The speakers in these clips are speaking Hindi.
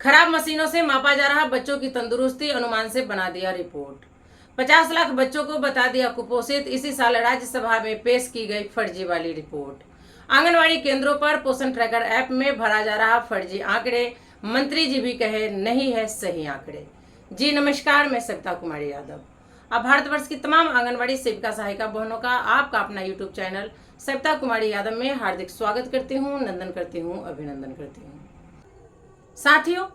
खराब मशीनों से मापा जा रहा बच्चों की तंदुरुस्ती, अनुमान से बना दिया रिपोर्ट। 50 लाख बच्चों को बता दिया कुपोषित। इसी साल राज्यसभा में पेश की गई फर्जी वाली रिपोर्ट। आंगनवाड़ी केंद्रों पर पोषण ट्रैकर ऐप में भरा जा रहा फर्जी आंकड़े। मंत्री जी भी कहे नहीं है सही आंकड़े। जी नमस्कार, मैं सविता कुमारी यादव। अब भारतवर्ष की तमाम आंगनवाड़ी सेविका सहायिका बहनों का आपका अपना यूट्यूब चैनल सविता कुमारी यादव में हार्दिक स्वागत करती हूँ, नंदन करती हूँ, अभिनंदन करती हूँ। साथियों,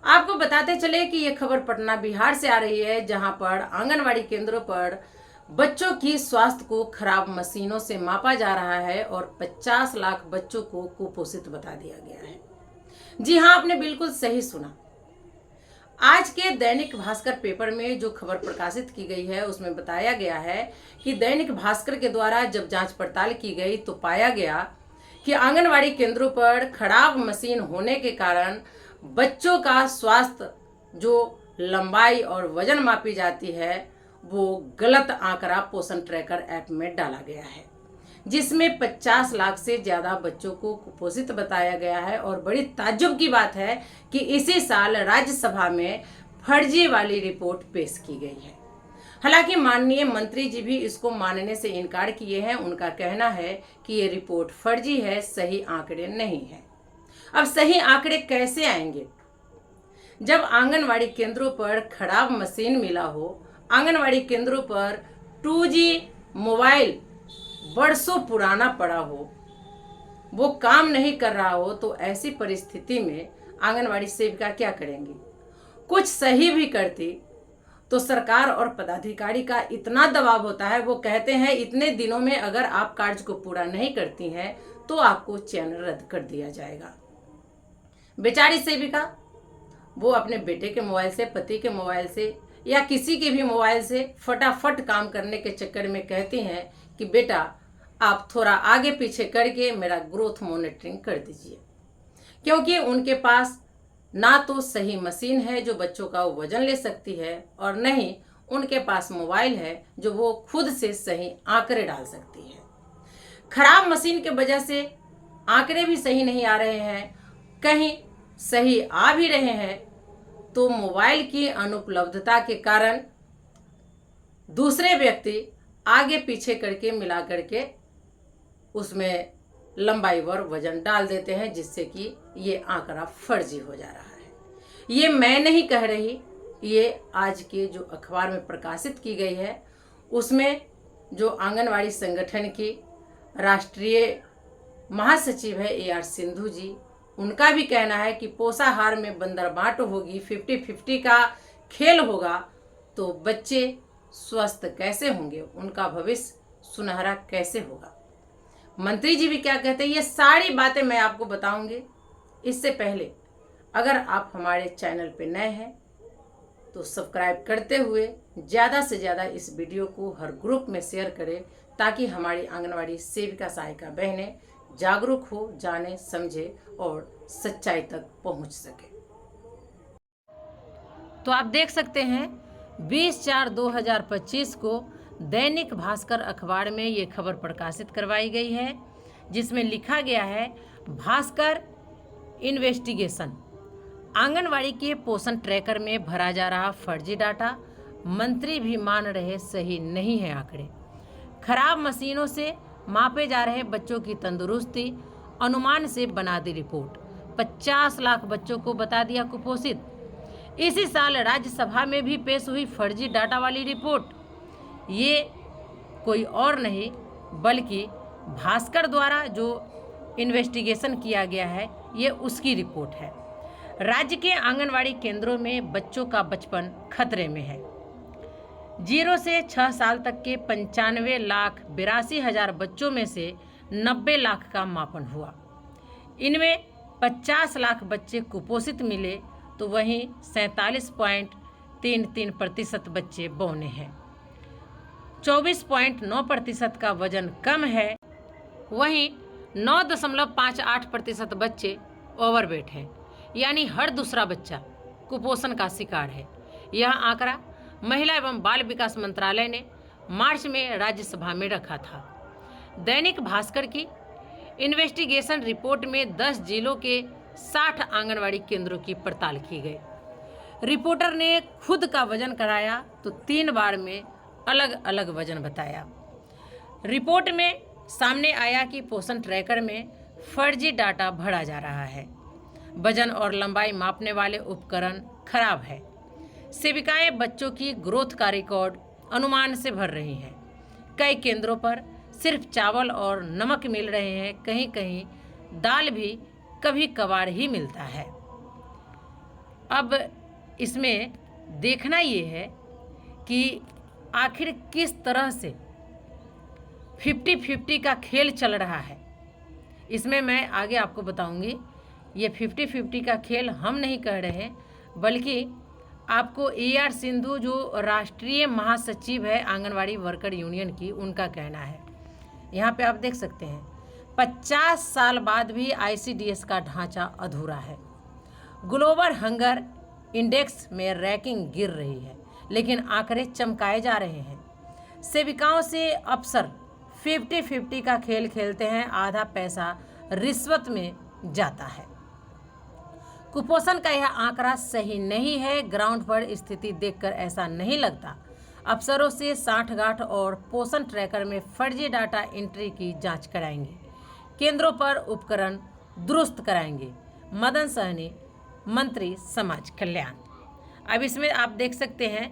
आपको बताते चले कि ये खबर पटना बिहार से आ रही है, जहां पर आंगनवाड़ी केंद्रों पर बच्चों की स्वास्थ्य को खराब मशीनों से मापा जा रहा है और 50 लाख बच्चों को कुपोषित बता दिया गया है। जी हां, आपने बिल्कुल सही सुना। आज के दैनिक भास्कर पेपर में जो खबर प्रकाशित की गई है उसमें बताया गया है कि दैनिक भास्कर के द्वारा जब जांच पड़ताल की गई तो पाया गया कि आंगनवाड़ी केंद्रों पर खराब मशीन होने के कारण बच्चों का स्वास्थ्य, जो लंबाई और वजन मापी जाती है, वो गलत आंकड़ा पोषण ट्रैकर ऐप में डाला गया है, जिसमें 50 लाख से ज्यादा बच्चों को कुपोषित बताया गया है। और बड़ी ताज्जुब की बात है कि इसी साल राज्यसभा में फर्जी वाली रिपोर्ट पेश की गई है। हालांकि माननीय मंत्री जी भी इसको मानने से इनकार किए हैं। उनका कहना है कि ये रिपोर्ट फर्जी है, सही आंकड़े नहीं है। अब सही आंकड़े कैसे आएंगे जब आंगनवाड़ी केंद्रों पर खराब मशीन मिला हो, आंगनवाड़ी केंद्रों पर 2G मोबाइल वर्षों पुराना पड़ा हो, वो काम नहीं कर रहा हो, तो ऐसी परिस्थिति में आंगनवाड़ी सेविका क्या करेंगी? कुछ सही भी करती तो सरकार और पदाधिकारी का इतना दबाव होता है, वो कहते हैं इतने दिनों में अगर आप कार्य को पूरा नहीं करती हैं तो आपको चयन रद्द कर दिया जाएगा। बेचारी सेविका वो अपने बेटे के मोबाइल से, पति के मोबाइल से या किसी के भी मोबाइल से फटाफट काम करने के चक्कर में कहती हैं कि बेटा आप थोड़ा आगे पीछे करके मेरा ग्रोथ मॉनिटरिंग कर दीजिए, क्योंकि उनके पास ना तो सही मशीन है जो बच्चों का वजन ले सकती है और न ही उनके पास मोबाइल है जो वो खुद से सही आंकड़े डाल सकती है। खराब मशीन के वजह से आंकड़े भी सही नहीं आ रहे हैं, कहीं सही आ भी रहे हैं तो मोबाइल की अनुपलब्धता के कारण दूसरे व्यक्ति आगे पीछे करके मिला करके उसमें लंबाई व वजन डाल देते हैं, जिससे कि ये आंकड़ा फर्जी हो जा रहा है। ये मैं नहीं कह रही, ये आज के जो अखबार में प्रकाशित की गई है उसमें जो आंगनवाड़ी संगठन की राष्ट्रीय महासचिव है AR सिंधु जी, उनका भी कहना है कि पोषाहार में बंदरबाट होगी, 50-50 का खेल होगा तो बच्चे स्वस्थ कैसे होंगे, उनका भविष्य सुनहरा कैसे होगा। मंत्री जी भी क्या कहते हैं, ये सारी बातें मैं आपको बताऊंगी। इससे पहले अगर आप हमारे चैनल पे नए हैं तो सब्सक्राइब करते हुए ज़्यादा से ज़्यादा इस वीडियो को हर ग्रुप में शेयर करें, ताकि हमारी आंगनवाड़ी सेविका सहायिका बहनें जागरूक हो, जाने समझे और सच्चाई तक पहुंच सके। तो आप देख सकते हैं 20/4/2025 को दैनिक भास्कर अखबार में ये खबर प्रकाशित करवाई गई है, जिसमें लिखा गया है भास्कर इन्वेस्टिगेशन, आंगनवाड़ी के पोषण ट्रैकर में भरा जा रहा फर्जी डाटा, मंत्री भी मान रहे सही नहीं है आंकड़े, खराब मशीनों से मापे जा रहे बच्चों की तंदुरुस्ती, अनुमान से बना दी रिपोर्ट, 50 लाख बच्चों को बता दिया कुपोषित। इसी साल राज्यसभा में भी पेश हुई फर्जी डाटा वाली रिपोर्ट। ये कोई और नहीं बल्कि भास्कर द्वारा जो इन्वेस्टिगेशन किया गया है, ये उसकी रिपोर्ट है। राज्य के आंगनवाड़ी केंद्रों में बच्चों का बचपन खतरे में है। 0 से 6 साल तक के 95,82,000 बच्चों में से 90 लाख का मापन हुआ। इनमें 50 लाख बच्चे कुपोषित मिले, तो वहीं 47.33% बच्चे बौने हैं, 24.9% का वजन कम है, वहीं 9.58% बच्चे ओवरवेट हैं, यानी हर दूसरा बच्चा कुपोषण का शिकार है। यह आंकड़ा महिला एवं बाल विकास मंत्रालय ने मार्च में राज्यसभा में रखा था। दैनिक भास्कर की इन्वेस्टिगेशन रिपोर्ट में 10 जिलों के 60 आंगनवाड़ी केंद्रों की पड़ताल की गई। रिपोर्टर ने खुद का वजन कराया तो 3 बार में अलग अलग वजन बताया। रिपोर्ट में सामने आया कि पोषण ट्रैकर में फर्जी डाटा भरा जा रहा है। वजन और लंबाई मापने वाले उपकरण खराब है। सेविकाएं बच्चों की ग्रोथ का रिकॉर्ड अनुमान से भर रही हैं। कई केंद्रों पर सिर्फ चावल और नमक मिल रहे हैं, कहीं कहीं दाल भी कभी कभार ही मिलता है। अब इसमें देखना ये है कि आखिर किस तरह से 50-50 का खेल चल रहा है। इसमें मैं आगे आपको बताऊंगी। ये 50-50 का खेल हम नहीं कह रहे हैं, बल्कि आपको AR सिंधु जो राष्ट्रीय महासचिव है आंगनवाड़ी वर्कर यूनियन की, उनका कहना है। यहाँ पे आप देख सकते हैं 50 साल बाद भी ICDS का ढांचा अधूरा है। ग्लोबल हंगर इंडेक्स में रैंकिंग गिर रही है, लेकिन आंकड़े चमकाए जा रहे हैं। सेविकाओं से अफसर 50-50 का खेल खेलते हैं, आधा पैसा रिश्वत में जाता है। कुपोषण का यह आंकड़ा सही नहीं है। ग्राउंड पर स्थिति देखकर ऐसा नहीं लगता। अफसरों से साठगांठ और पोषण ट्रैकर में फर्जी डाटा एंट्री की जांच कराएंगे। केंद्रों पर उपकरण दुरुस्त कराएंगे। मदन सहनी, मंत्री समाज कल्याण। अब इसमें आप देख सकते हैं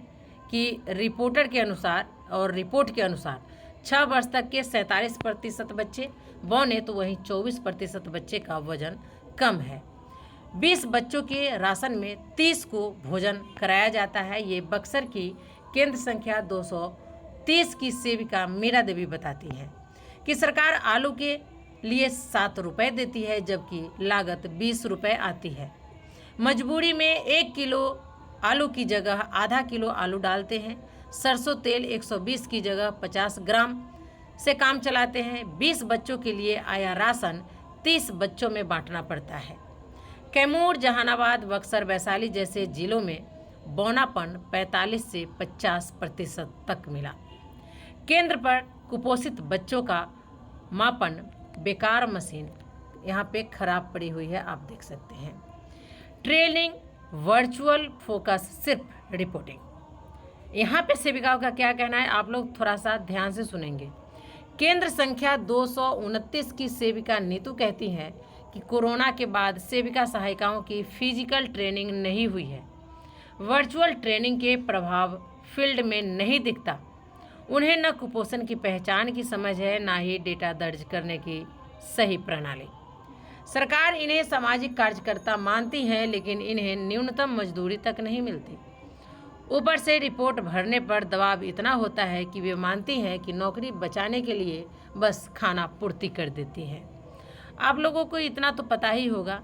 कि रिपोर्टर के अनुसार और रिपोर्ट के अनुसार 6 वर्ष तक के 47% बच्चे बौने, तो वहीं 24% बच्चे का वजन कम है। 20 बच्चों के राशन में 30 को भोजन कराया जाता है। ये बक्सर की केंद्र संख्या 230 की सेविका मीरा देवी बताती हैं कि सरकार आलू के लिए 7 रुपये देती है, जबकि लागत 20 रुपये आती है। मजबूरी में 1 किलो आलू की जगह आधा किलो आलू डालते हैं। सरसों तेल 120 की जगह 50 ग्राम से काम चलाते हैं। 20 बच्चों के लिए आया राशन 30 बच्चों में बांटना पड़ता है। कैमूर, जहानाबाद, बक्सर, वैशाली जैसे जिलों में बौनापन 45 से 50% तक मिला। केंद्र पर कुपोषित बच्चों का मापन बेकार मशीन यहाँ पे खराब पड़ी हुई है, आप देख सकते हैं। ट्रेनिंग वर्चुअल फोकस सिर्फ रिपोर्टिंग। यहाँ पे सेविकाओं का क्या कहना है, आप लोग थोड़ा सा ध्यान से सुनेंगे। केंद्र संख्या 229 की सेविका नीतू कहती हैं कि कोरोना के बाद सेविका सहायिकाओं की फिजिकल ट्रेनिंग नहीं हुई है। वर्चुअल ट्रेनिंग के प्रभाव फील्ड में नहीं दिखता। उन्हें न कुपोषण की पहचान की समझ है, ना ही डेटा दर्ज करने की सही प्रणाली। सरकार इन्हें सामाजिक कार्यकर्ता मानती है, लेकिन इन्हें न्यूनतम मजदूरी तक नहीं मिलती। ऊपर से रिपोर्ट भरने पर दबाव इतना होता है कि वे मानती हैं कि नौकरी बचाने के लिए बस खाना पूर्ति कर देती हैं। आप लोगों को इतना तो पता ही होगा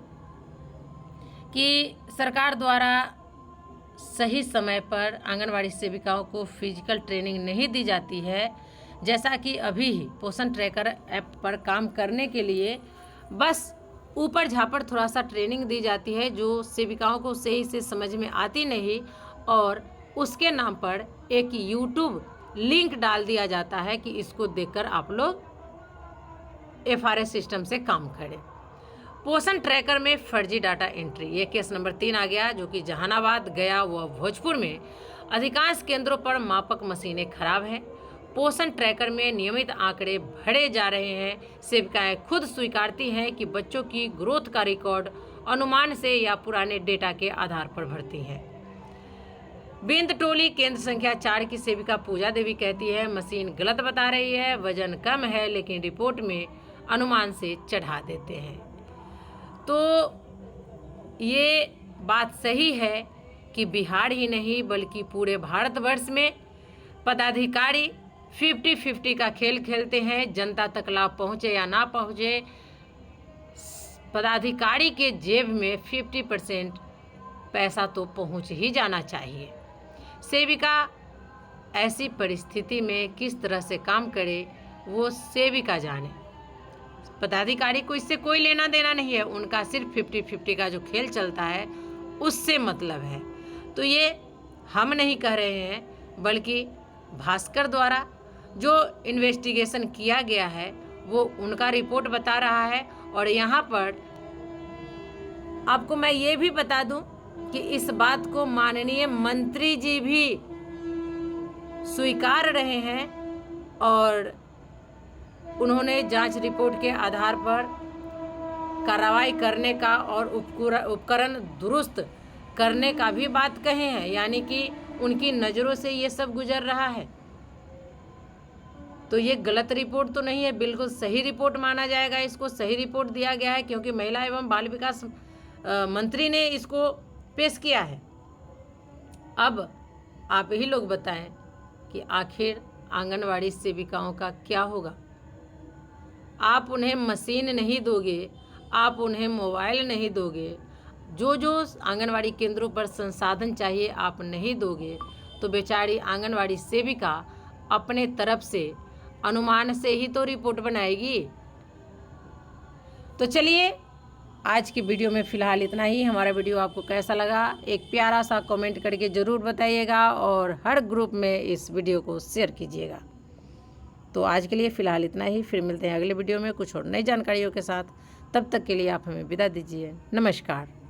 कि सरकार द्वारा सही समय पर आंगनवाड़ी सेविकाओं को फिजिकल ट्रेनिंग नहीं दी जाती है। जैसा कि अभी ही पोषण ट्रैकर ऐप पर काम करने के लिए बस ऊपर झापड़ थोड़ा सा ट्रेनिंग दी जाती है, जो सेविकाओं को सही से समझ में आती नहीं, और उसके नाम पर एक यूट्यूब लिंक डाल दिया जाता है कि इसको देखकर आप लोग FRS सिस्टम से काम करें। पोषण ट्रैकर में फर्जी डाटा एंट्री, ये केस नंबर 3 आ गया, जो कि जहानाबाद, गया व भोजपुर में अधिकांश केंद्रों पर मापक मशीनें खराब हैं। पोषण ट्रैकर में नियमित आंकड़े भरे जा रहे हैं। सेविकाएं खुद स्वीकारती हैं कि बच्चों की ग्रोथ का रिकॉर्ड अनुमान से या पुराने डेटा के आधार पर भरती हैं। बिंद टोली केंद्र संख्या 4 की सेविका पूजा देवी कहती है, मशीन गलत बता रही है, वजन कम है, लेकिन रिपोर्ट में अनुमान से चढ़ा देते हैं। तो ये बात सही है कि बिहार ही नहीं बल्कि पूरे भारतवर्ष में पदाधिकारी 50-50 का खेल खेलते हैं। जनता तक लाभ पहुँचे या ना पहुँचे, पदाधिकारी के जेब में 50% पैसा तो पहुँच ही जाना चाहिए। सेविका ऐसी परिस्थिति में किस तरह से काम करे वो सेविका जाने। पदाधिकारी को इससे कोई लेना देना नहीं है, उनका सिर्फ 50-50 का जो खेल चलता है उससे मतलब है। तो ये हम नहीं कह रहे हैं, बल्कि भास्कर द्वारा जो इन्वेस्टिगेशन किया गया है वो उनका रिपोर्ट बता रहा है। और यहाँ पर आपको मैं ये भी बता दूं कि इस बात को माननीय मंत्री जी भी स्वीकार रहे हैं और उन्होंने जांच रिपोर्ट के आधार पर कार्रवाई करने का और उपकरण दुरुस्त करने का भी बात कहे हैं, यानी कि उनकी नज़रों से ये सब गुजर रहा है। तो ये गलत रिपोर्ट तो नहीं है, बिल्कुल सही रिपोर्ट माना जाएगा। इसको सही रिपोर्ट दिया गया है क्योंकि महिला एवं बाल विकास मंत्री ने इसको पेश किया है। अब आप ही लोग बताएं कि आखिर आंगनवाड़ी सेविकाओं का क्या होगा। आप उन्हें मशीन नहीं दोगे, आप उन्हें मोबाइल नहीं दोगे, जो जो आंगनवाड़ी केंद्रों पर संसाधन चाहिए आप नहीं दोगे, तो बेचारी आंगनवाड़ी सेविका अपने तरफ से अनुमान से ही तो रिपोर्ट बनाएगी। तो चलिए आज की वीडियो में फ़िलहाल इतना ही। हमारा वीडियो आपको कैसा लगा एक प्यारा सा कमेंट करके ज़रूर बताइएगा और हर ग्रुप में इस वीडियो को शेयर कीजिएगा। तो आज के लिए फ़िलहाल इतना ही, फिर मिलते हैं अगले वीडियो में कुछ और नई जानकारियों के साथ। तब तक के लिए आप हमें विदा दीजिए। नमस्कार।